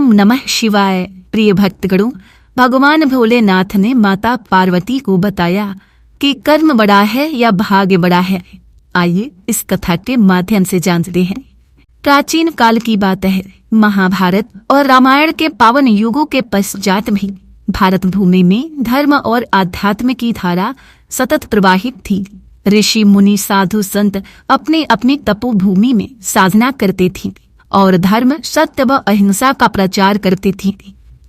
ओम नमः शिवाय। प्रिय भक्तगणों, भगवान भोलेनाथ ने माता पार्वती को बताया कि कर्म बड़ा है या भाग्य बड़ा है। आइए इस कथा के माध्यम से जानते हैं। प्राचीन काल की बात है। महाभारत और रामायण के पावन युगों के पश्चात भी भारत भूमि में धर्म और आध्यात्म की धारा सतत प्रवाहित थी। ऋषि मुनि साधु संत अपने अपनी तपोभूमि में साधना करते थे और धर्म सत्य व अहिंसा का प्रचार करते थे।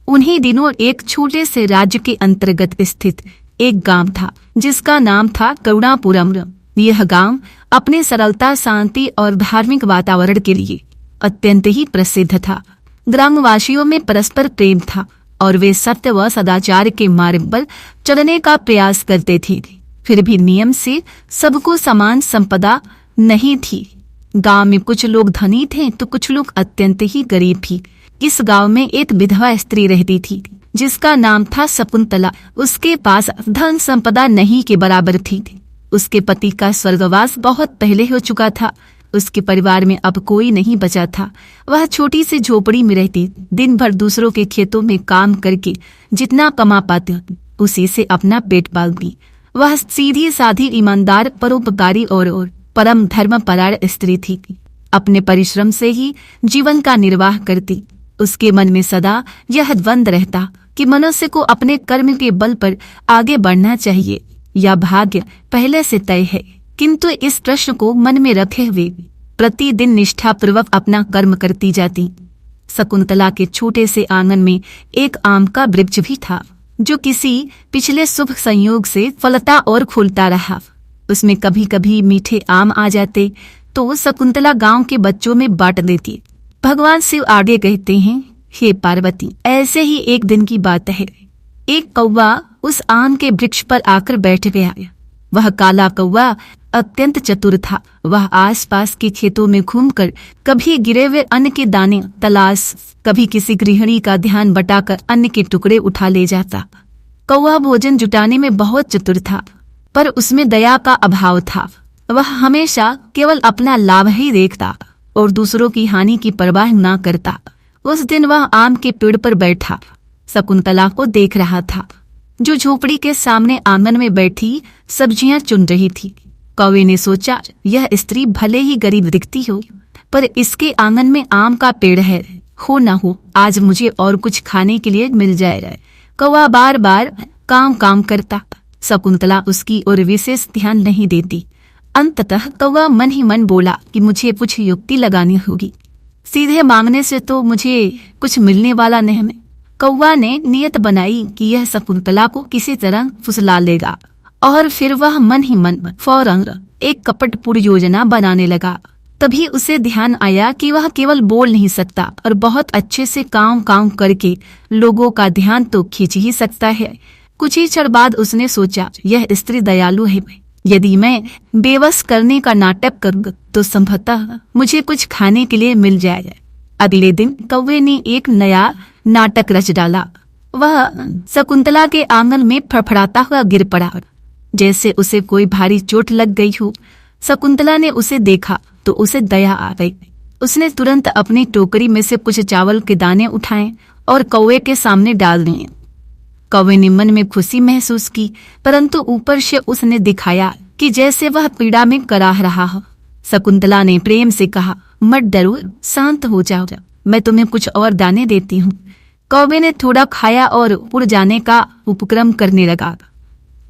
उन्हीं दिनों एक छोटे से राज्य के अंतर्गत स्थित एक गांव था जिसका नाम था करुणापुरम। यह गांव अपने सरलता, शांति और धार्मिक वातावरण के लिए अत्यंत ही प्रसिद्ध था। ग्रामवासियों में परस्पर प्रेम था और वे सत्य व सदाचार के मार्ग पर चलने का प्रयास करते थे। फिर भी नियम से सबको समान संपदा नहीं थी। गांव में कुछ लोग धनी थे तो कुछ लोग अत्यंत ही गरीब थी। इस गांव में एक विधवा स्त्री रहती थी जिसका नाम था शकुंतला। उसके पास धन संपदा नहीं के बराबर थी। उसके पति का स्वर्गवास बहुत पहले हो चुका था। उसके परिवार में अब कोई नहीं बचा था। वह छोटी सी झोपड़ी में रहती, दिन भर दूसरों के खेतों में काम करके जितना कमा पाती उसी से अपना पेट पालती। वह सीधी साधी, ईमानदार, परोपकारी और परम धर्मपरायण स्त्री थी। अपने परिश्रम से ही जीवन का निर्वाह करती। उसके मन में सदा यह द्वंद्व रहता कि मनुष्य को अपने कर्म के बल पर आगे बढ़ना चाहिए या भाग्य पहले से तय है। किंतु इस प्रश्न को मन में रखे हुए प्रतिदिन निष्ठापूर्वक अपना कर्म करती जाती। शकुंतला के छोटे से आंगन में एक आम का वृक्ष भी था जो किसी पिछले शुभ संयोग से फलता और फूलता रहा। उसमें कभी कभी मीठे आम आ जाते तो शकुंतला गांव के बच्चों में बांट देती। भगवान शिव आगे कहते हैं, हे पार्वती, ऐसे ही एक दिन की बात है। एक कौवा उस आम के वृक्ष पर आकर बैठ गया। वह काला कौवा अत्यंत चतुर था। वह आसपास के खेतों में घूमकर कभी गिरे हुए अन्न के दाने तलाश, कभी किसी गृहिणी का ध्यान बटाकर अन्न के टुकड़े उठा ले जाता। कौवा भोजन जुटाने में बहुत चतुर था, पर उसमें दया का अभाव था। वह हमेशा केवल अपना लाभ ही देखता और दूसरों की हानि की परवाह न करता। उस दिन वह आम के पेड़ पर बैठा शकुंतला को देख रहा था, जो झोपड़ी के सामने आंगन में बैठी सब्जियां चुन रही थी। कौवे ने सोचा, यह स्त्री भले ही गरीब दिखती हो, पर इसके आंगन में आम का पेड़ है। हो न हो आज मुझे और कुछ खाने के लिए मिल जाए। कौवा बार बार काम करता। शकुंतला उसकी ओर विशेष ध्यान नहीं देती। अंततः कौवा मन ही मन बोला कि मुझे कुछ युक्ति लगानी होगी। सीधे मांगने से तो मुझे कुछ मिलने वाला नहीं। कौवा ने नियत बनाई कि यह शकुंतला को किसी तरह फुसला लेगा और फिर वह मन ही मन फौरन एक कपटपूर्ण योजना बनाने लगा। तभी उसे ध्यान आया कि वह केवल बोल नहीं सकता और बहुत अच्छे से काम करके लोगों का ध्यान तो खींच ही सकता है। कुछ ही क्षण बाद उसने सोचा, यह स्त्री दयालु है। यदि मैं बेबस करने का नाटक करूँ तो संभवतः मुझे कुछ खाने के लिए मिल जाएगा। अगले दिन कौवे ने एक नया नाटक रच डाला। वह शकुंतला के आंगन में फड़फड़ाता हुआ गिर पड़ा, जैसे उसे कोई भारी चोट लग गई हो। शकुंतला ने उसे देखा तो उसे दया आ गई। उसने तुरंत अपनी टोकरी में से कुछ चावल के दाने उठाए और कौवे के सामने डाल दिए। कौवे ने मन में खुशी महसूस की, परंतु ऊपर से उसने दिखाया कि जैसे वह पीड़ा में कराह रहा हो। शकुंतला ने प्रेम से कहा, मत डरो, शांत हो जाओ, मैं तुम्हें कुछ और दाने देती हूँ। कौवे ने थोड़ा खाया और उड़ जाने का उपक्रम करने लगा,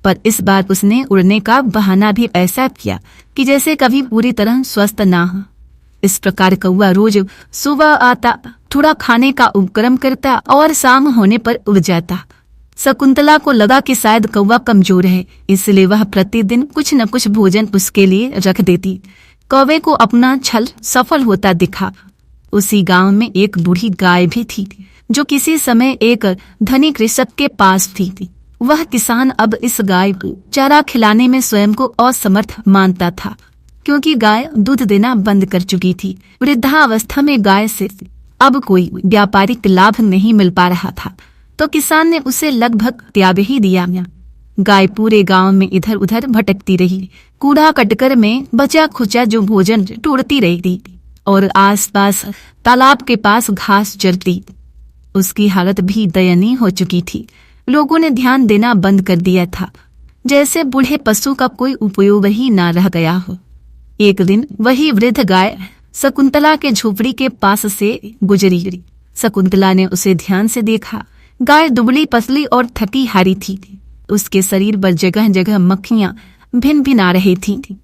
पर इस बार उसने उड़ने का बहाना भी ऐसा किया कि जैसे कभी पूरी तरह स्वस्थ ना हो। इस प्रकार कौवा रोज सुबह आता, थोड़ा खाने का उपक्रम करता और शाम होने पर उड़ जाता। शकुंतला को लगा कि शायद कौवा कमजोर है, इसलिए वह प्रतिदिन कुछ न कुछ भोजन उसके लिए रख देती। कौवे को अपना छल सफल होता दिखा। उसी गांव में एक बूढ़ी गाय भी थी जो किसी समय एक धनी कृषक के पास थी। वह किसान अब इस गाय को चारा खिलाने में स्वयं को असमर्थ मानता था, क्योंकि गाय दूध देना बंद कर चुकी थी। वृद्धावस्था में गाय से अब कोई व्यापारिक लाभ नहीं मिल पा रहा था, तो किसान ने उसे लगभग त्याग ही दिया। गाय पूरे गांव में इधर उधर भटकती रही, कूड़ा कटकर में बचा खुचा जो भोजन टूटती रही और आसपास तालाब के पास घास चरती। उसकी हालत भी दयनीय हो चुकी थी। लोगों ने ध्यान देना बंद कर दिया था, जैसे बूढ़े पशु का कोई उपयोग ही ना रह गया हो। एक दिन वही वृद्ध गाय शकुंतला के झोपड़ी के पास से गुजरी। शकुंतला ने उसे ध्यान से देखा। गाय दुबली पतली और थकी हारी थी। उसके शरीर पर जगह जगह मक्खियां भिन भिना रही थीं।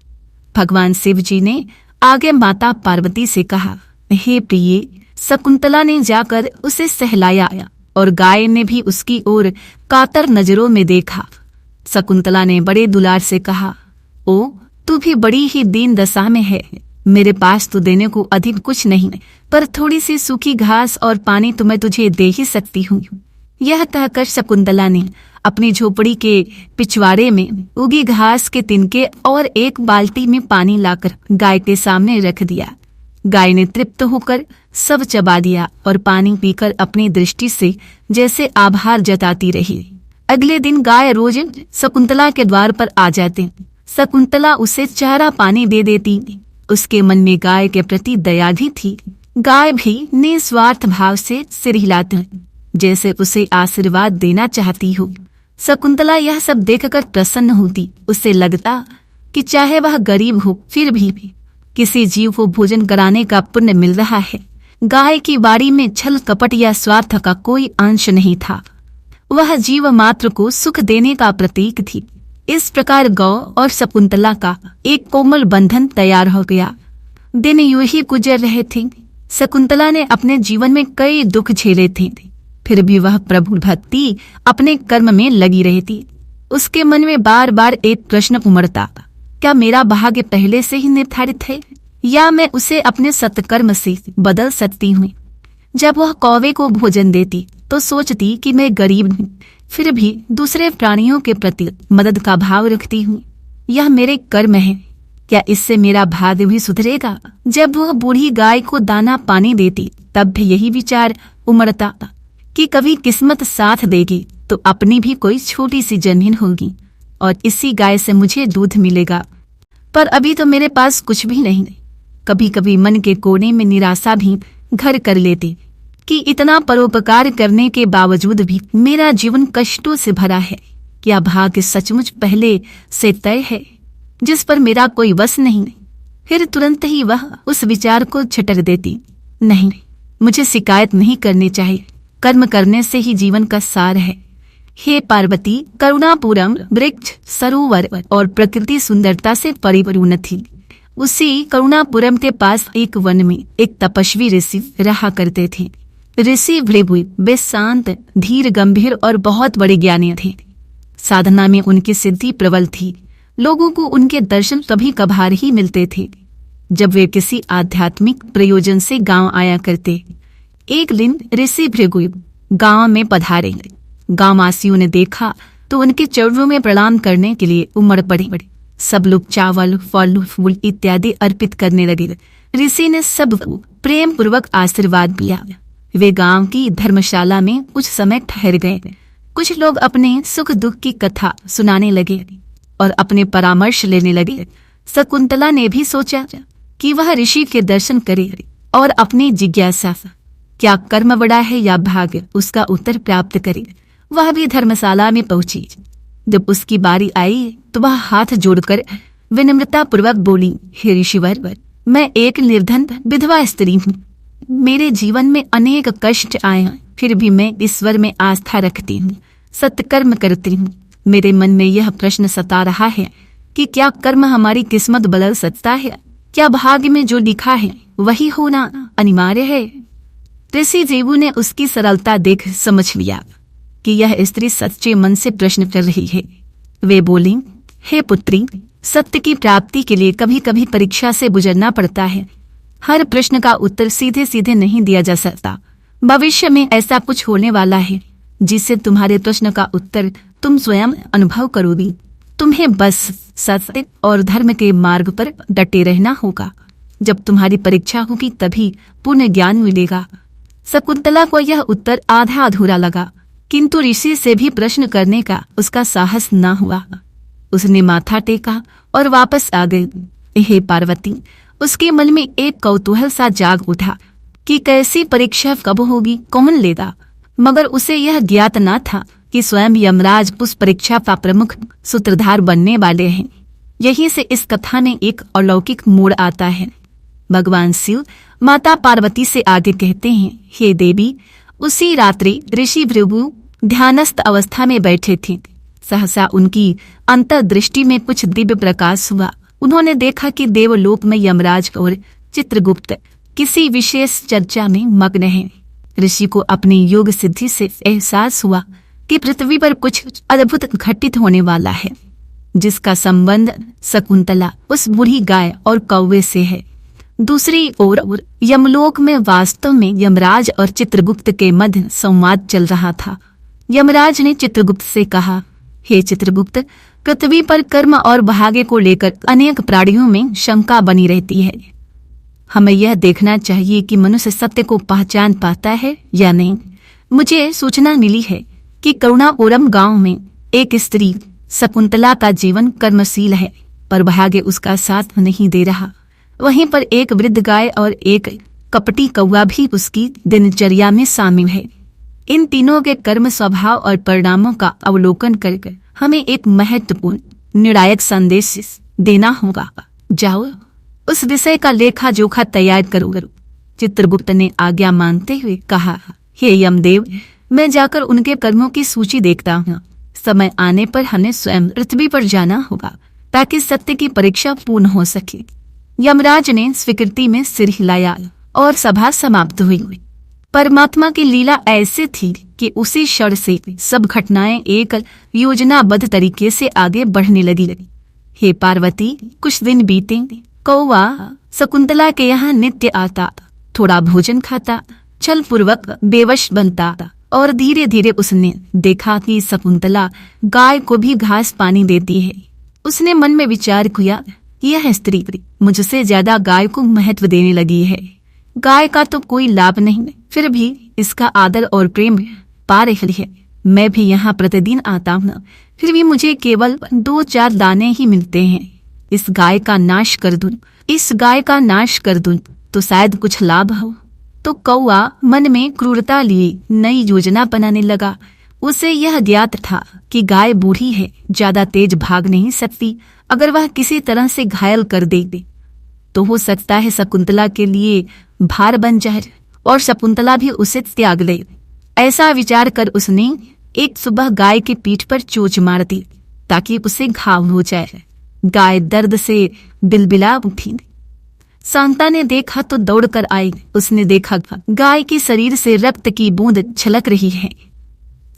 भगवान शिव जी ने आगे माता पार्वती से कहा, हे प्रिय। शकुंतला ने जाकर उसे सहलाया और गाय ने भी उसकी ओर कातर नजरों में देखा। शकुंतला ने बड़े दुलार से कहा, ओ तू भी बड़ी ही दीन दशा में है। मेरे पास तो देने को अधिक कुछ नहीं, पर थोड़ी सी सूखी घास और पानी तो मैं तुझे दे ही सकती हूँ। यह कहकर शकुंतला ने अपनी झोपड़ी के पिछवाड़े में उगी घास के तिनके और एक बाल्टी में पानी लाकर गाय के सामने रख दिया। गाय ने तृप्त होकर सब चबा दिया और पानी पीकर अपनी दृष्टि से जैसे आभार जताती रही। अगले दिन गाय रोज शकुंतला के द्वार पर आ जाते। शकुंतला उसे चारा पानी दे देती। उसके मन में गाय के प्रति दया भी थी। गाय भी निस्वार्थ भाव से सिर हिलाती, जैसे उसे आशीर्वाद देना चाहती हो। शकुंतला यह सब देखकर प्रसन्न होती। उसे लगता कि चाहे वह गरीब हो, फिर भी किसी जीव को भोजन कराने का पुण्य मिल रहा है। गाय की बाड़ी में छल कपट या स्वार्थ का कोई अंश नहीं था। वह जीव मात्र को सुख देने का प्रतीक थी। इस प्रकार गौ और शकुंतला का एक कोमल बंधन तैयार हो गया। दिन यूं ही गुजर रहे थे। शकुंतला ने अपने जीवन में कई दुख झेले थे, फिर भी वह प्रभु भक्ति अपने कर्म में लगी रहती। उसके मन में बार बार एक प्रश्न उमड़ता, क्या मेरा भाग्य पहले से ही निर्धारित है या मैं उसे अपने सत्कर्म से बदल सकती हूँ। जब वह कौवे को भोजन देती तो सोचती कि मैं गरीब हूँ, फिर भी दूसरे प्राणियों के प्रति मदद का भाव रखती हूँ। यह मेरे कर्म है, क्या इससे मेरा भाग्य भी सुधरेगा। जब वह बूढ़ी गाय को दाना पानी देती तब भी यही विचार उमड़ता कि कभी किस्मत साथ देगी तो अपनी भी कोई छोटी सी जमीन होगी और इसी गाय से मुझे दूध मिलेगा, पर अभी तो मेरे पास कुछ भी नहीं। कभी कभी मन के कोने में निराशा भी घर कर लेती कि इतना परोपकार करने के बावजूद भी मेरा जीवन कष्टों से भरा है। क्या भाग्य सचमुच पहले से तय है जिस पर मेरा कोई वश नहीं। फिर तुरंत ही वह उस विचार को झटक देती, नहीं, मुझे शिकायत नहीं करनी चाहिए। कर्म करने से ही जीवन का सार है। हे पार्वती, करुणापुरम वृक्ष, सरोवर और प्रकृति सुंदरता से परिपूर्ण थी। उसी करुणापुरम के पास एक वन में एक तपस्वी ऋषि रहा करते थे। ऋषि भृगु वे शांत, धीर, गंभीर और बहुत बड़े ज्ञानी थे। साधना में उनकी सिद्धि प्रबल थी। लोगों को उनके दर्शन कभी कभार ही मिलते थे जब वे किसी आध्यात्मिक प्रयोजन से गांव आया करते। एक दिन ऋषि भृगु गांव में पधारे। गांववासियों ने देखा तो उनके चरणों में प्रणाम करने के लिए उमड़ पड़े। सब लोग चावल, फल, फूल इत्यादि अर्पित करने लगे। ऋषि ने सबको प्रेम पूर्वक आशीर्वाद दिया। वे गांव की धर्मशाला में कुछ समय ठहर गए। कुछ लोग अपने सुख दुख की कथा सुनाने लगे और अपने परामर्श लेने लगे। शकुंतला ने भी सोचा कि वह ऋषि के दर्शन करे और अपनी जिज्ञासा, क्या कर्म बड़ा है या भाग्य, उसका उत्तर प्राप्त करे। वह भी धर्मशाला में पहुंची। जब उसकी बारी आई तो वह हाथ जोड़कर विनम्रता पूर्वक बोली, हे ऋषिवर, मैं एक निर्धन विधवा स्त्री हूँ। मेरे जीवन में अनेक कष्ट आए हैं, फिर भी मैं ईश्वर में आस्था रखती हूँ, सत्कर्म करती हूँ। मेरे मन में यह प्रश्न सता रहा है कि क्या कर्म हमारी किस्मत बदल सकता है? क्या भाग्य में जो लिखा है वही होना अनिवार्य है? ऋषि जीवु ने उसकी सरलता देख समझ लिया कि यह स्त्री सच्चे मन से प्रश्न कर रही है। वे बोली, हे पुत्री, सत्य की प्राप्ति के लिए कभी कभी परीक्षा से गुजरना पड़ता है। हर प्रश्न का उत्तर सीधे सीधे नहीं दिया जा सकता। भविष्य में ऐसा कुछ होने वाला है जिससे तुम्हारे प्रश्न का उत्तर तुम स्वयं अनुभव करोगी। तुम्हें बस सत्य और धर्म के मार्ग पर डटे रहना होगा। जब तुम्हारी परीक्षा होगी तभी पूर्ण ज्ञान मिलेगा। शकुंतला को यह उत्तर आधा अधूरा लगा, किंतु ऋषि से भी प्रश्न करने का उसका साहस न हुआ। उसने माथा टेका और वापस आ गई। हे पार्वती, उसके मन में एक कौतूहल सा जाग उठा कि कैसी परीक्षा कब होगी, कौन लेगा। मगर उसे यह ज्ञात न था कि स्वयं यमराज उस परीक्षा का प्रमुख सूत्रधार बनने वाले हैं। यहीं से इस कथा में एक अलौकिक मोड़ आता है। भगवान शिव माता पार्वती से आगे कहते हैं, हे देवी, उसी रात्रि ऋषि भृगु ध्यानस्थ अवस्था में बैठे थे। सहसा उनकी अंतर्दृष्टि में कुछ दिव्य प्रकाश हुआ। उन्होंने देखा कि देवलोक में यमराज और चित्रगुप्त किसी विशेष चर्चा में मग्न हैं। ऋषि को अपनी योग सिद्धि से एहसास हुआ कि पृथ्वी पर कुछ अद्भुत घटित होने वाला है, जिसका संबंध शकुंतला, उस बूढ़ी गाय और कौवे से है। दूसरी ओर यमलोक में वास्तव में यमराज और चित्रगुप्त के मध्य संवाद चल रहा था। यमराज ने चित्रगुप्त से कहा, हे चित्रगुप्त, पृथ्वी पर कर्म और भाग्य को लेकर अनेक प्राणियों में शंका बनी रहती है। हमें यह देखना चाहिए कि मनुष्य सत्य को पहचान पाता है या नहीं। मुझे सूचना मिली है कि करुणापुरम गांव में एक स्त्री शकुंतला का जीवन कर्मशील है, पर भाग्य उसका साथ नहीं दे रहा। वहीं पर एक वृद्ध गाय और एक कपटी कौवा भी उसकी दिनचर्या में शामिल है। इन तीनों के कर्म, स्वभाव और परिणामों का अवलोकन करके हमें एक महत्वपूर्ण निर्णायक संदेश देना होगा। जाओ, उस विषय का लेखा जोखा तैयार करो। चित्रगुप्त ने आज्ञा मांगते हुए कहा, हे यमदेव, मैं जाकर उनके कर्मों की सूची देखता हूँ। समय आने पर हमें स्वयं पृथ्वी पर जाना होगा ताकि सत्य की परीक्षा पूर्ण हो सके। यमराज ने स्वीकृति में सिर हिलाया और सभा समाप्त हुई। परमात्मा की लीला ऐसे थी कि उसी क्षण से सब घटनाएं एक योजनाबद्ध तरीके से आगे बढ़ने लगी। हे पार्वती, कुछ दिन बीते। कौवा शकुंतला के यहाँ नित्य आता, थोड़ा भोजन खाता, छल पूर्वक बेवश बनता और धीरे धीरे उसने देखा कि शकुंतला गाय को भी घास पानी देती है। उसने मन में विचार किया, यह स्त्री मुझसे ज्यादा गाय को महत्व देने लगी है। गाय का तो कोई लाभ नहीं, फिर भी इसका आदर और प्रेम पा रही है। मैं भी यहाँ प्रतिदिन आता हूँ, फिर भी मुझे केवल 2-4 दाने ही मिलते हैं। इस गाय का नाश कर दूं तो शायद कुछ लाभ हो। तो कौवा मन में क्रूरता लिए नई योजना बनाने लगा। उसे यह ज्ञात था कि गाय बूढ़ी है, ज्यादा तेज भाग नहीं सकती। अगर वह किसी तरह से घायल कर दे तो हो सकता है शकुंतला के लिए भार बन जाए और शकुंतला भी उसे त्याग ले। ऐसा विचार कर उसने एक सुबह गाय की पीठ पर चोट मार दी ताकि उसे घाव हो जाए। गाय दर्द से बिलबिला उठी। शांता ने देखा तो दौड़कर आई। उसने देखा गाय के शरीर से रक्त की बूंद छलक रही है।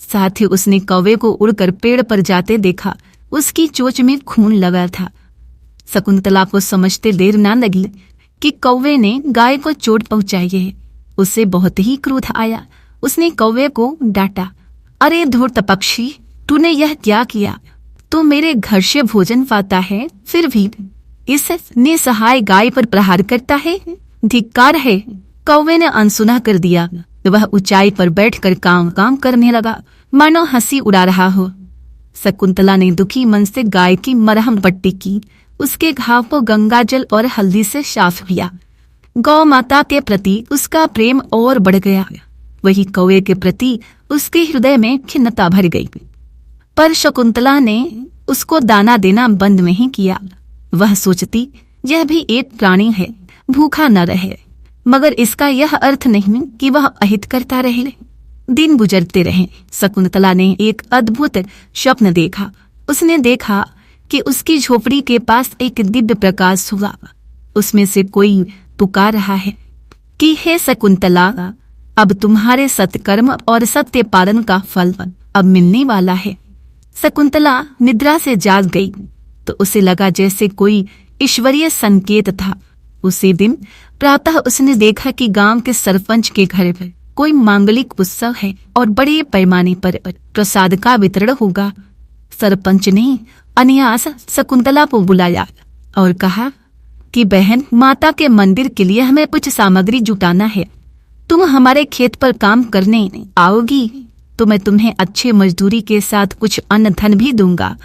साथ ही उसने कौवे को उड़कर पेड़ पर जाते देखा। उसकी चोंच में खून लगा था। शकुंतला को समझते देर न लगी कि कौवे ने गाय को चोट पहुंचाई है। उसे बहुत ही क्रोध आया। उसने कौवे को डांटा, अरे धूर्त पक्षी, तूने यह क्या किया? तो मेरे घर से भोजन पाता है, फिर भी इस निसहाय गाय पर प्रहार करता है। धिक्कार है। कौवे ने अनसुना कर दिया। वह ऊंचाई पर बैठकर काम करने लगा, मानो हंसी उड़ा रहा हो। शकुंतला ने दुखी मन से गाय की मरहम पट्टी की। उसके घाव को गंगाजल और हल्दी से साफ किया। गौ माता के प्रति उसका प्रेम और बढ़ गया। वही कौवे के प्रति उसके हृदय में खिन्नता भर गई। पर शकुंतला ने उसको दाना देना बंद नहीं किया। वह सोचती, यह भी एक प्राणी है, भूखा न रहे। मगर इसका यह अर्थ नहीं कि वह अहित करता रहे। दिन गुजरते रहे। शकुंतला ने एक अद्भुत स्वप्न देखा। उसने देखा कि उसकी झोपड़ी के पास एक दिव्य प्रकाश हुआ। उसमें से कोई पुकार रहा है कि हे शकुंतला, अब तुम्हारे सत्कर्म और सत्य पालन का फल अब मिलने वाला है। शकुंतला निद्रा से जाग गई तो उसे लगा जैसे कोई ईश्वरीय संकेत था। उसी दिन प्रातः उसने देखा कि गांव के सरपंच के घर पर कोई मांगलिक उत्सव है और बड़े पैमाने पर प्रसाद का वितरण होगा। सरपंच ने अनायास शकुंतला को बुलाया और कहा कि बहन, माता के मंदिर के लिए हमें कुछ सामग्री जुटाना है। तुम हमारे खेत पर काम करने आओगी तो मैं तुम्हें अच्छे मजदूरी के साथ कुछ अन्न धन भी दूंगा।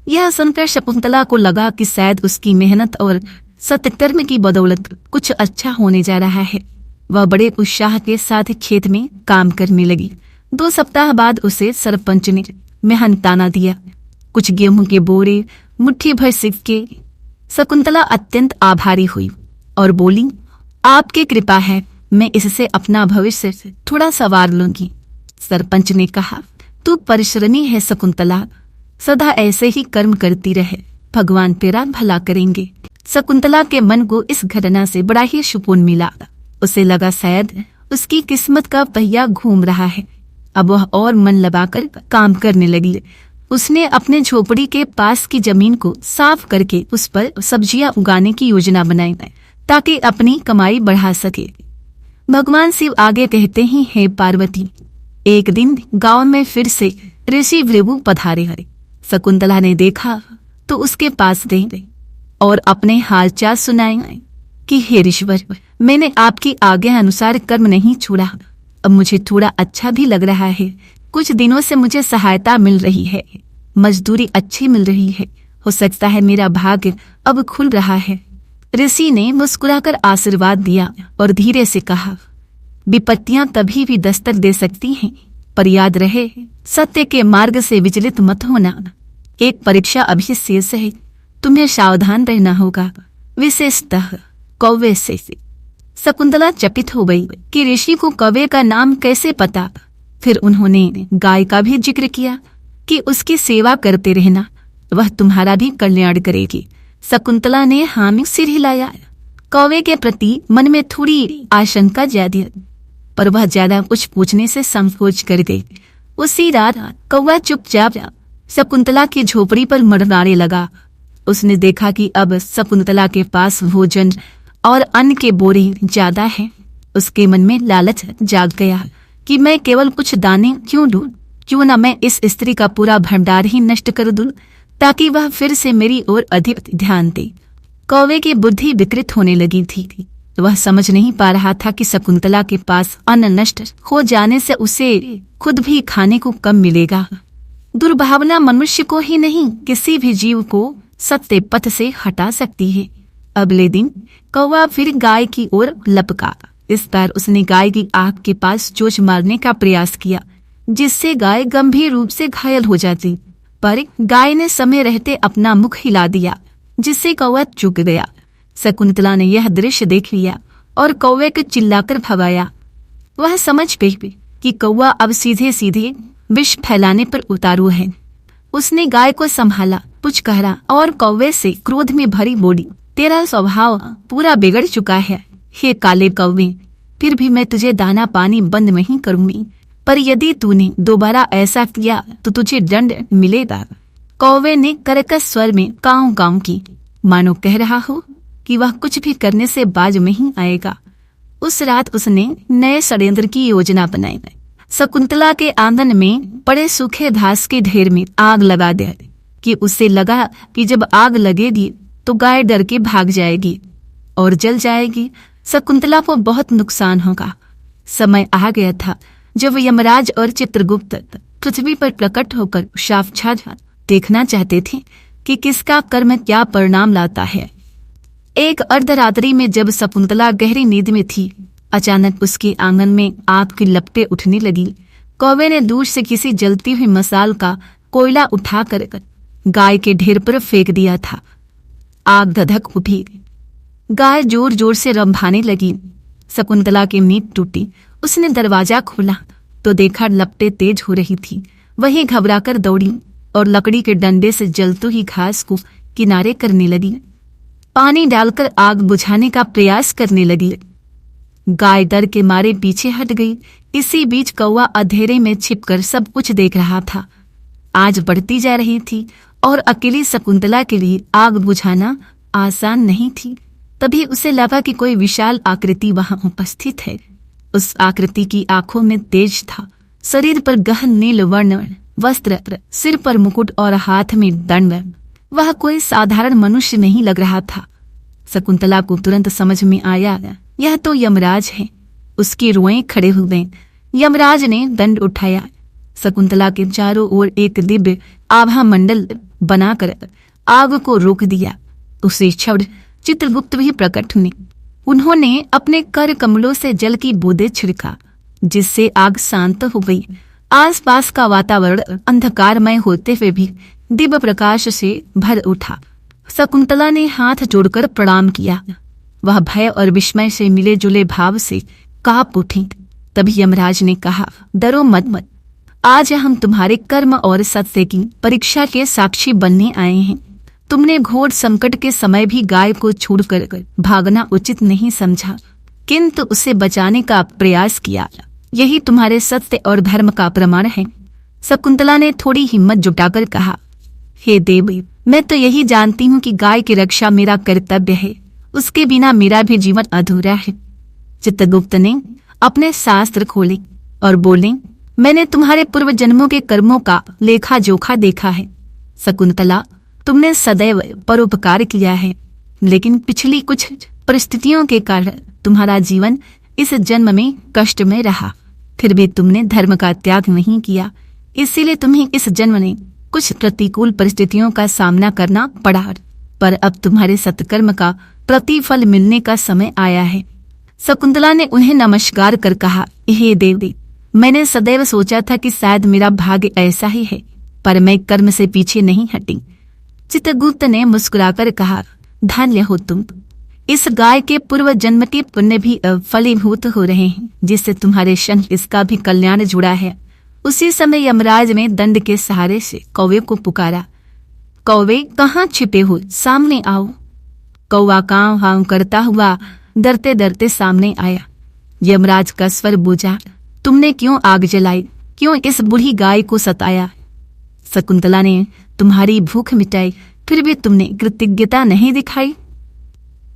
यह सुनकर शकुंतला को लगा कि शायद उसकी मेहनत और सत्कर्म की बदौलत कुछ अच्छा होने जा रहा है। वह बड़े उत्साह के साथ खेत में काम करने लगी। 2 सप्ताह बाद उसे सरपंच ने मेहनताना दिया, कुछ गेहूं के बोरे, मुट्ठी भर सिक्के। शकुंतला अत्यंत आभारी हुई और बोली, आपकी कृपा है, मैं इससे अपना भविष्य थोड़ा संवार लूंगी। सरपंच ने कहा, तू परिश्रमी है शकुंतला, सदा ऐसे ही कर्म करती रहे, भगवान तेरा भला करेंगे। शकुंतला के मन को इस घटना से बड़ा ही सुकून मिला। उसे लगा शायद उसकी किस्मत का पहिया घूम रहा है। अब वह और मन लगाकर काम करने लगी। उसने अपने झोपड़ी के पास की जमीन को साफ करके उस पर सब्जियां उगाने की योजना बनाई ताकि अपनी कमाई बढ़ा सके। भगवान शिव आगे कहते ही, हे पार्वती, एक दिन गांव में फिर से ऋषि भृगु पधारे हरे। शकुंतला ने देखा तो उसके पास गई और अपने हालचाल सुनाए कि हे ऋषिवर, मैंने आपकी आज्ञा अनुसार कर्म नहीं छोड़ा। अब मुझे थोड़ा अच्छा भी लग रहा है। कुछ दिनों से मुझे सहायता मिल रही है, मजदूरी अच्छी मिल रही है। हो सकता है मेरा भाग्य अब खुल रहा है। ऋषि ने मुस्कुराकर आशीर्वाद दिया और धीरे से कहा, विपत्तियां कभी भी दस्तक दे सकती हैं, पर याद रहे सत्य के मार्ग से विचलित मत होना। एक परीक्षा अभी शेष है, तुम्हें सावधान रहना होगा, विशेषतः कौवे से। शकुंतला चकित हो गई कि ऋषि को कौवे का नाम कैसे पता। फिर उन्होंने गाय का भी जिक्र किया कि उसकी सेवा करते रहना, वह तुम्हारा भी कल्याण करेगी। शकुंतला ने हामी सिर हिलाया। कौवे के प्रति मन में थोड़ी आशंका जागी, पर वह ज्यादा कुछ पूछने से संकोच कर गई। उसी रात कौवा चुपचाप शकुंतला की झोपड़ी पर मड़राने लगा। उसने देखा कि अब शकुंतला के पास भोजन और अन्न के बोरे ज्यादा हैं। उसके मन में लालच जाग गया कि मैं केवल कुछ दाने क्यों दूं, क्यों न मैं इस स्त्री का पूरा भंडार ही नष्ट कर दूं ताकि वह फिर से मेरी ओर अधिक ध्यान दे। कौवे की बुद्धि विकृत होने लगी थी। वह समझ नहीं पा रहा था कि शकुंतला के पास अन्न नष्ट हो जाने से उसे खुद भी खाने को कम मिलेगा। दुर्भावना मनुष्य को ही नहीं, किसी भी जीव को सत्य पथ से हटा सकती है। अगले दिन कौवा फिर गाय की ओर लपका। इस बार उसने गाय की आंख के पास चोंच मारने का प्रयास किया, जिससे गाय गंभीर रूप से घायल हो जाती, पर गाय ने समय रहते अपना मुख हिला दिया, जिससे कौवा चूक गया। शकुंतला ने यह दृश्य देख लिया और कौवे को चिल्लाकर भगाया। वह समझ गई कि कौवा अब सीधे सीधे विष फैलाने पर उतारू है। उसने गाय को संभाला, पुचकारा और कौवे से क्रोध में भरी बोली, तेरा स्वभाव पूरा बिगड़ चुका है। हे काले कौवे, फिर भी मैं तुझे दाना पानी बंद नहीं करूंगी, पर यदि तूने दोबारा ऐसा किया तो तुझे दंड मिलेगा। कौवे ने कर्कश स्वर में काऊ काऊ की, मानो कह रहा हो कि वह कुछ भी करने से बाज नहीं आएगा। उस रात उसने नए षड्यंत्र की योजना बनाई। शकुंतला के आंगन में पड़े सूखे घास के ढेर में आग लगा दे कि उसे लगा कि जब आग लगेगी तो गाय डर के भाग जाएगी और जल जाएगी। शकुंतला को बहुत नुकसान होगा। समय आ गया था जब यमराज और चित्रगुप्त पृथ्वी पर प्रकट होकर साक्षात देखना चाहते थे कि किसका कर्म क्या परिणाम लाता है। एक अर्धरात्रि में जब शकुंतला गहरी नींद में थी, अचानक उसके आंगन में आग की लपटें उठने लगी। कौवे ने दूर से किसी जलती हुई मसाल का कोयला उठाकर गाय के ढेर पर फेंक दिया था। आग धधक उठी। गाय जोर जोर से रंभाने लगी। शकुंतला की नींद टूटी। उसने दरवाजा खोला तो देखा लपटें तेज हो रही थी। वही घबराकर दौड़ी और लकड़ी के डंडे से जलती हुई घास को किनारे करने लगी। पानी डालकर आग बुझाने का प्रयास करने लगी। गाय डर के मारे पीछे हट गई। इसी बीच कौवा अंधेरे में छिपकर सब कुछ देख रहा था। आज बढ़ती जा रही थी और अकेली शकुंतला के लिए आग बुझाना आसान नहीं थी। तभी उसे लगा कि कोई विशाल आकृति वहां उपस्थित है। उस आकृति की आंखों में तेज था, शरीर पर गहन नील वर्ण वस्त्र, सिर पर मुकुट और हाथ में दंड। वह कोई साधारण मनुष्य नहीं लग रहा था। शकुंतला को तुरंत समझ में आया, यह तो यमराज है। उसकी रोएं खड़े हुए। यमराज ने दंड उठाया। शकुंतला के चारों ओर एक दिव्य आभा मंडल बनाकर आग को रोक दिया। उसे क्षण चित्रगुप्त भी प्रकट हुए। उन्होंने अपने कर कमलों से जल की बूंदें छिड़का, जिससे आग शांत हो गई। आसपास का वातावरण अंधकारमय होते हुए भी दिव्य प्रकाश से भर उठा। शकुंतला ने हाथ जोड़कर प्रणाम किया। वह भय और विस्मय से मिले जुले भाव से कांप उठी। तभी यमराज ने कहा, डरो मत, आज हम तुम्हारे कर्म और सत्य की परीक्षा के साक्षी बनने आए हैं। तुमने घोर संकट के समय भी गाय को छोड़कर भागना उचित नहीं समझा, किंतु उसे बचाने का प्रयास किया। यही तुम्हारे सत्य और धर्म का प्रमाण है। शकुंतला ने थोड़ी हिम्मत जुटाकर कहा, हे देवी, मैं तो यही जानती हूँ कि गाय की रक्षा मेरा कर्तव्य है, उसके बिना मेरा भी जीवन अधूरा है। चित्रगुप्त ने अपने शास्त्र खोले और बोले, मैंने तुम्हारे पूर्व जन्मों के कर्मों का लेखा जोखा देखा है। शकुंतला, तुमने सदैव परोपकार किया है, लेकिन पिछली कुछ परिस्थितियों के कारण तुम्हारा जीवन इस जन्म में कष्ट में रहा। फिर भी तुमने धर्म का त्याग नहीं किया, इसीलिए तुम्हें इस जन्म में कुछ प्रतिकूल परिस्थितियों का सामना करना पड़ा। पर अब तुम्हारे सत्कर्म का प्रतिफल मिलने का समय आया है। शकुंतला ने उन्हें नमस्कार कर कहा, हे देवी, मैंने सदैव सोचा था कि शायद मेरा भाग्य ऐसा ही है, पर मैं कर्म से पीछे नहीं हटी। चित्रगुप्त ने मुस्कुराकर कहा, धन्य हो तुम। इस गाय के पूर्व जन्म के पुण्य भी फलीभूत हो रहे हैं, जिससे तुम्हारे संग इसका भी कल्याण जुड़ा है। उसी समय यमराज ने दंड के सहारे से कौवे को पुकारा, कौवे कहाँ छिपे हो, सामने आओ। कौवा कांव हाव करता हुआ डरते डरते सामने आया। यमराज का स्वर बूझा, तुमने क्यों आग जलाई, क्यों इस बूढ़ी गाय को सताया? शकुंतला ने तुम्हारी भूख मिटाई, फिर भी तुमने कृतज्ञता नहीं दिखाई।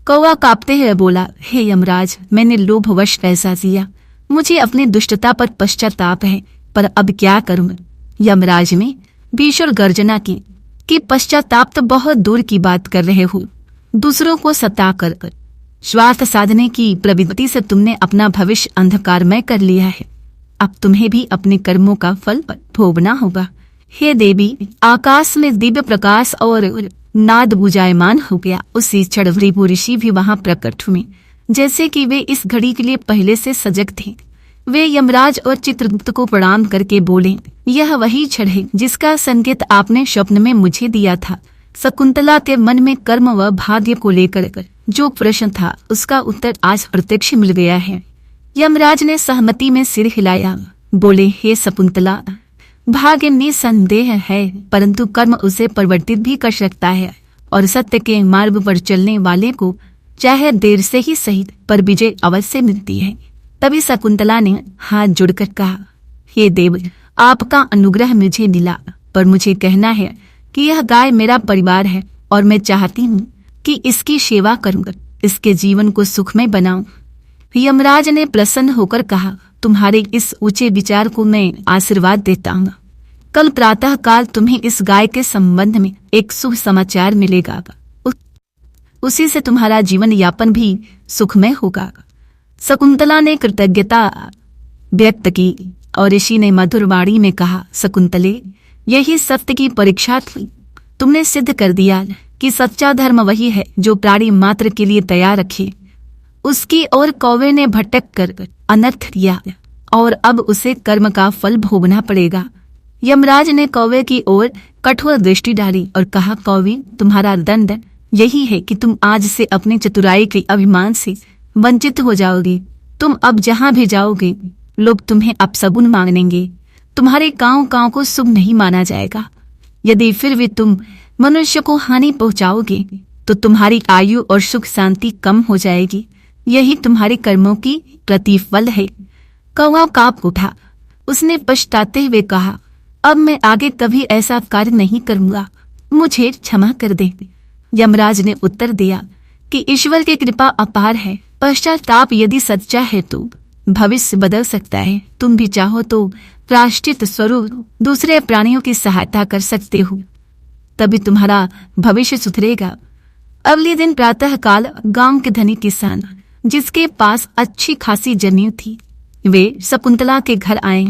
कौवा कांपते हुए बोला, हे यमराज, मैंने लोभवश ऐसा किया, मुझे अपनी दुष्टता पर पश्चाताप है, पर अब क्या करूं? यमराज ने भीषण गर्जना की कि पश्चाताप तो बहुत दूर की बात कर रहे हो। दूसरों को सता कर स्वार्थ साधने की प्रवृत्ति से तुमने अपना भविष्य अंधकारमय कर लिया है। अब तुम्हें भी अपने कर्मों का फल भोगना होगा। हे देवी, आकाश में दिव्य प्रकाश और नाद बुझायमान हो गया। उसी क्षण भृगु ऋषि भी वहां प्रकट हुए, जैसे कि वे इस घड़ी के लिए पहले से सजग थे। वे यमराज और चित्रगुप्त को प्रणाम करके बोले, यह वही क्षण है जिसका संकेत आपने स्वप्न में मुझे दिया था। शकुंतला के मन में कर्म व भाग्य को लेकर जो प्रश्न था, उसका उत्तर आज प्रत्यक्ष मिल गया है। यमराज ने सहमति में सिर हिलाया, बोले, हे शकुंतला, भाग्य निसंदेह है, परंतु कर्म उसे परिवर्तित भी कर सकता है, और सत्य के मार्ग पर चलने वाले को चाहे देर से ही सही पर विजय अवश्य मिलती है। तभी शकुंतला ने हाथ जोड़कर कहा, हे देव, आपका अनुग्रह मुझे मिला, पर मुझे कहना है कि यह गाय मेरा परिवार है और मैं चाहती हूँ कि इसकी सेवा करूँगा, इसके जीवन को सुखमय बनाऊं। यमराज ने प्रसन्न होकर कहा, तुम्हारे इस ऊंचे विचार को मैं आशीर्वाद देता हूँ। कल प्रातः काल तुम्हें इस गाय के संबंध में एक शुभ समाचार मिलेगा, उसी से तुम्हारा जीवन यापन भी सुखमय होगा। शकुंतला ने कृतज्ञता व्यक्त की और ऋषि ने मधुर वाणी में कहा, शकुंतले, यही सत्य की परीक्षा थी। तुमने सिद्ध कर दिया कि सच्चा धर्म वही है जो प्राणी मात्र के लिए तैयार रखे। उसकी और कौवे ने भटक कर अनर्थ किया और अब उसे कर्म का फल भोगना पड़ेगा। यमराज ने कौवे की ओर कठोर दृष्टि डाली और कहा, कौवे, तुम्हारा दंड यही है कि तुम आज से अपने चतुराई के अभिमान से वंचित हो जाओगे। तुम अब जहां भी जाओगे लोग तुम्हें अपशगुन मानेंगे, तुम्हारे गांव को शुभ नहीं माना जाएगा। यदि फिर भी तुम मनुष्य को हानि पहुंचाओगे तो तुम्हारी आयु और सुख शांति कम हो जाएगी। यही तुम्हारे कर्मों की प्रतिफल है। कौवा कांप उठा। उसने पछताते हुए कहा, अब मैं आगे कभी ऐसा कार्य नहीं करूंगा, मुझे क्षमा कर दे। यमराज ने उत्तर दिया कि ईश्वर की कृपा अपार है, पश्चाताप यदि सच्चा है तो भविष्य बदल सकता है। तुम भी चाहो तो प्रायश्चित स्वरूप दूसरे प्राणियों की सहायता कर सकते हो, तभी तुम्हारा भविष्य सुधरेगा। अगले दिन प्रातः काल गांव के धनी किसान, जिसके पास अच्छी खासी जमीन थी, वे शकुंतला के घर आए।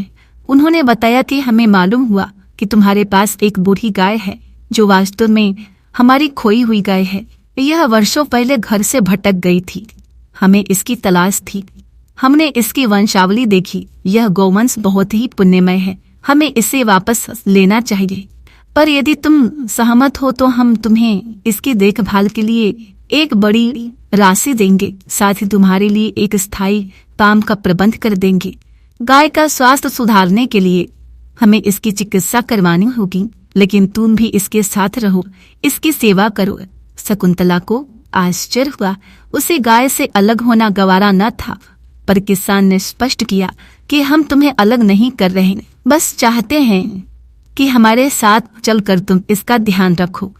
उन्होंने बताया कि हमें मालूम हुआ कि तुम्हारे पास एक बूढ़ी गाय है जो वास्तव में हमारी खोई हुई गाय है। यह वर्षों पहले घर से भटक गई थी, हमें इसकी तलाश थी। हमने इसकी वंशावली देखी, यह गौवंश बहुत ही पुण्यमय है हमें इसे वापस लेना चाहिए, पर यदि तुम सहमत हो तो हम तुम्हें इसकी देखभाल के लिए एक बड़ी राशि देंगे, साथ ही तुम्हारे लिए एक स्थायी काम का प्रबंध कर देंगे। गाय का स्वास्थ्य सुधारने के लिए हमें इसकी चिकित्सा करवानी होगी, लेकिन तुम भी इसके साथ रहो, इसकी सेवा करो। शकुंतला को आश्चर्य हुआ। उसे गाय से अलग होना गवारा न था, पर किसान ने स्पष्ट किया कि हम तुम्हें अलग नहीं कर रहे, बस चाहते हैं कि हमारे साथ चलकर तुम इसका ध्यान रखो।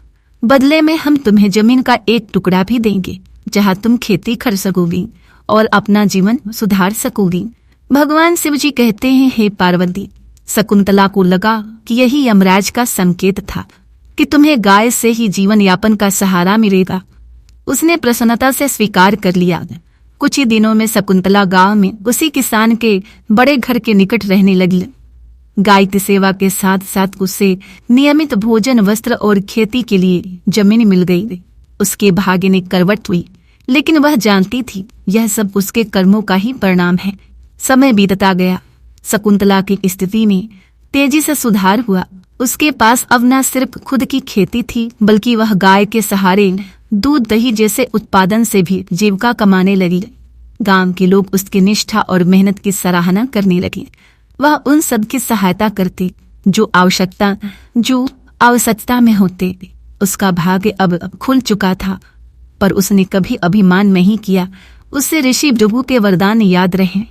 बदले में हम तुम्हें जमीन का एक टुकड़ा भी देंगे, जहां तुम खेती कर सकोगी और अपना जीवन सुधार सकोगी। भगवान शिव जी कहते हैं, हे पार्वती, शकुंतला को लगा कि यही यमराज का संकेत था कि तुम्हें गाय से ही जीवन यापन का सहारा मिलेगा। उसने प्रसन्नता से स्वीकार कर लिया। कुछ ही दिनों में शकुंतला गांव में उसी किसान के बड़े घर के निकट रहने लगी। गाय की सेवा के साथ साथ उसे नियमित भोजन, वस्त्र और खेती के लिए जमीन मिल गई। उसके भाग्य ने करवट हुई, लेकिन वह जानती थी यह सब उसके कर्मों का ही परिणाम है। समय बीतता गया। शकुंतला की स्थिति में तेजी से सुधार हुआ। उसके पास अब न सिर्फ खुद की खेती थी, बल्कि वह गाय के सहारे दूध, दही जैसे उत्पादन से भी जीविका कमाने लगी। गांव के लोग उसकी निष्ठा और मेहनत की सराहना करने लगे। वह उन सब की सहायता करती जो आवश्यकता में होते। उसका भाग्य अब खुल चुका था, पर उसने कभी अभिमान नहीं किया। उससे ऋषि भृगु के वरदान याद रहे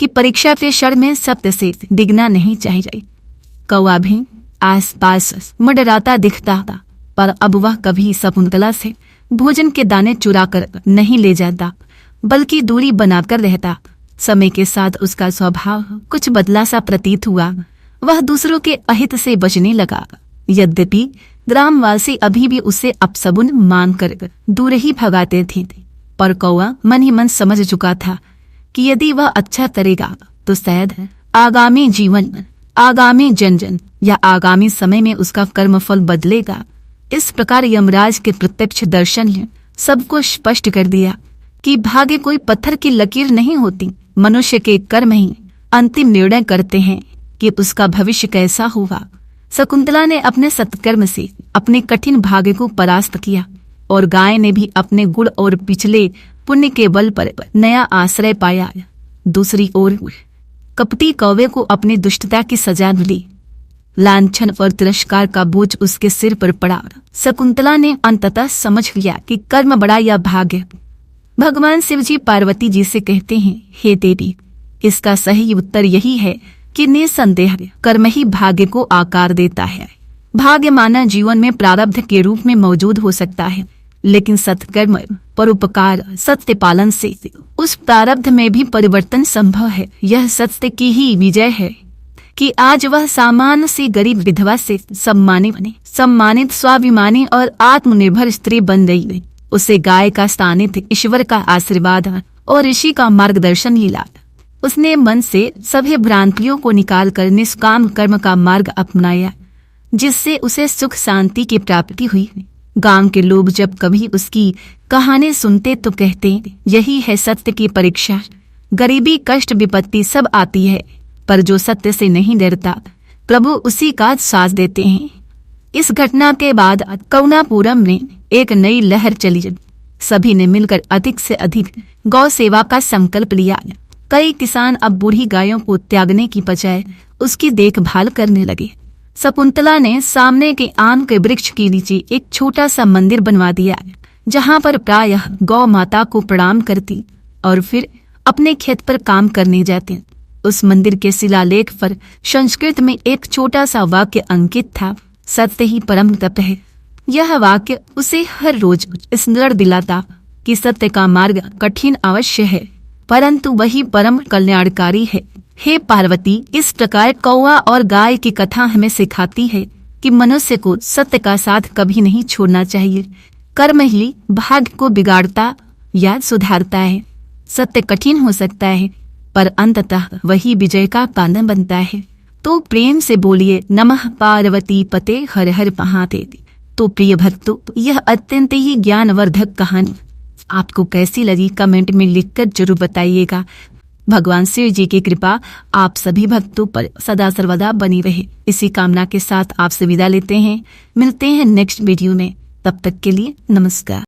कि परीक्षा के क्षण में सत्य से डिगना नहीं चाहिए। कौवा भी आसपास मंडराता दिखता था, पर अब वह कभी शकुंतला से भोजन के दाने चुरा कर नहीं ले जाता, बल्कि दूरी बनाकर रहता। समय के साथ उसका स्वभाव कुछ बदला सा प्रतीत हुआ। वह दूसरों के अहित से बचने लगा। यद्यपि ग्रामवासी अभी भी उसे अपशगुन मानकर दूर ही भगाते थे, पर कौवा मन ही मन समझ चुका था कि यदि वह अच्छा करेगा तो शायद आगामी जीवन, आगामी जन या आगामी समय में उसका कर्मफल बदलेगा। इस प्रकार यमराज के प्रत्यक्ष दर्शन ने सबको स्पष्ट कर दिया कि भाग्य कोई पत्थर की लकीर नहीं होती। मनुष्य के कर्म ही अंतिम निर्णय करते हैं कि उसका भविष्य कैसा होगा। शकुंतला ने अपने सत्कर्म से अपने कठिन भाग्य को परास्त किया, और गाय ने भी अपने गुण और पिछले पुण्य के बल पर नया आश्रय पाया। दूसरी ओर कपटी कौवे को अपनी दुष्टता की सजा मिली। लांछन और तिरस्कार का बोझ उसके सिर पर पड़ा। शकुंतला ने अंततः समझ लिया कि कर्म बड़ा या भाग्य। भगवान शिव जी पार्वती जी से कहते हैं, हे देवी, इसका सही उत्तर यही है कि निसंदेह कर्म ही भाग्य को आकार देता है। भाग्य मानव जीवन में प्रारब्ध के रूप में मौजूद हो सकता है, लेकिन सत्कर्म, परोपकार, सत्य पालन से उस प्रारब्ध में भी परिवर्तन संभव है। यह सत्य की ही विजय है कि आज वह सामान्य सी गरीब विधवा से सम्मानित, स्वाभिमानी और आत्मनिर्भर स्त्री बन गई। उसे गाय का सानिध्य, ईश्वर का आशीर्वाद और ऋषि का मार्गदर्शन मिला। उसने मन से सभी भ्रांतियों को निकालकर निष्काम कर्म का मार्ग अपनाया, जिससे उसे सुख शांति की प्राप्ति हुई। गांव के लोग जब कभी उसकी कहानी सुनते तो कहते, यही है सत्य की परीक्षा। गरीबी, कष्ट, विपत्ति सब आती है, पर जो सत्य से नहीं डरता प्रभु उसी का साथ देते हैं। इस घटना के बाद करुणापुरम में एक नई लहर चली। सभी ने मिलकर अधिक से अधिक गौ सेवा का संकल्प लिया। कई किसान अब बूढ़ी गायों को त्यागने की बजाय उसकी देखभाल करने लगे। शकुंतला ने सामने के आम के वृक्ष के नीचे एक छोटा सा मंदिर बनवा दिया, जहां पर प्रायः गौ माता को प्रणाम करती और फिर अपने खेत पर काम करने जाते। उस मंदिर के शिलालेख पर संस्कृत में एक छोटा सा वाक्य अंकित था, सत्य ही परम तप है। यह वाक्य उसे हर रोज स्मरण दिलाता कि सत्य का मार्ग कठिन अवश्य है, परंतु वही परम कल्याणकारी है। हे पार्वती, इस प्रकार कौवा और गाय की कथा हमें सिखाती है कि मनुष्य को सत्य का साथ कभी नहीं छोड़ना चाहिए। कर्म ही भाग्य को बिगाड़ता या सुधारता है। सत्य कठिन हो सकता है, पर अंततः वही विजय का कारण बनता है। तो प्रेम से बोलिए, नमः पार्वती पते हर हर महादेव। तो प्रिय भक्तों, यह अत्यंत ही ज्ञानवर्धक कहानी आपको कैसी लगी कमेंट में लिखकर जरूर बताइएगा। भगवान शिव जी की कृपा आप सभी भक्तों पर सदा सर्वदा बनी रहे। इसी कामना के साथ आपसे विदा लेते हैं। मिलते हैं नेक्स्ट वीडियो में। तब तक के लिए नमस्कार।